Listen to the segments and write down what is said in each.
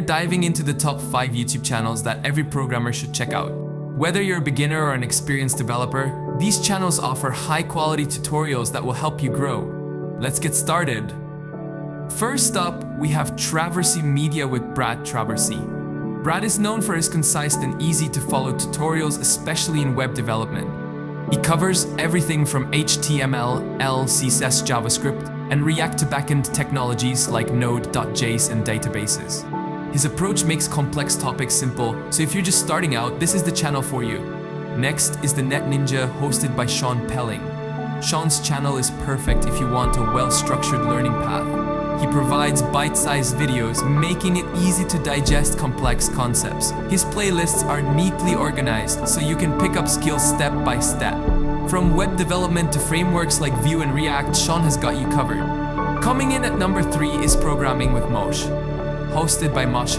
Diving into the top 5 YouTube channels that every programmer should check out. Whether you're a beginner or an experienced developer, these channels offer high-quality tutorials that will help you grow. Let's get started. First up, we have Traversy Media with Brad Traversy. Brad is known for his concise and easy-to-follow tutorials, especially in web development. He covers everything from HTML, CSS, JavaScript, and React to backend technologies like Node.js and databases. His approach makes complex topics simple, so if you're just starting out, this is the channel for you. Next is the Net Ninja, hosted by Sean Pelling. Sean's channel is perfect if you want a well-structured learning path. He provides bite-sized videos, making it easy to digest complex concepts. His playlists are neatly organized, so you can pick up skills step by step. From web development to frameworks like Vue and React, Sean has got you covered. Coming in at number 3 is Programming with Mosh, hosted by Mosh.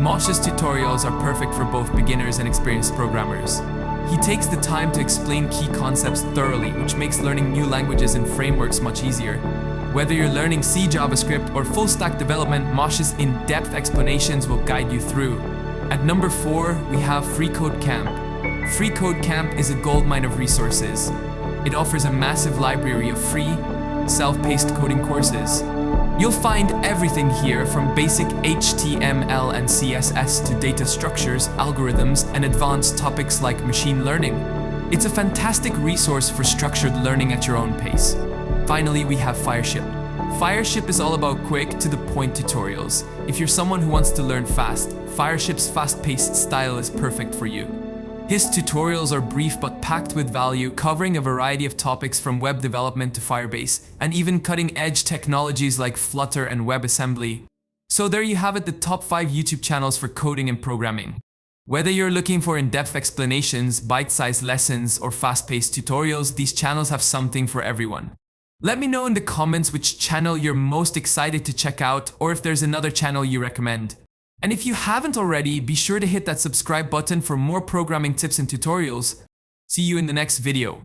Mosh's tutorials are perfect for both beginners and experienced programmers. He takes the time to explain key concepts thoroughly, which makes learning new languages and frameworks much easier. Whether you're learning C, JavaScript, or full-stack development, Mosh's in-depth explanations will guide you through. At number 4, we have FreeCodeCamp. FreeCodeCamp is a goldmine of resources. It offers a massive library of free, self-paced coding courses. You'll find everything here, from basic HTML and CSS to data structures, algorithms, and advanced topics like machine learning. It's a fantastic resource for structured learning at your own pace. Finally, we have Fireship. Fireship is all about quick, to-the-point tutorials. If you're someone who wants to learn fast, Fireship's fast-paced style is perfect for you. His tutorials are brief but packed with value, covering a variety of topics from web development to Firebase, and even cutting-edge technologies like Flutter and WebAssembly. So there you have it, the top 5 YouTube channels for coding and programming. Whether you're looking for in-depth explanations, bite-sized lessons, or fast-paced tutorials, these channels have something for everyone. Let me know in the comments which channel you're most excited to check out, or if there's another channel you recommend. And if you haven't already, be sure to hit that subscribe button for more programming tips and tutorials. See you in the next video.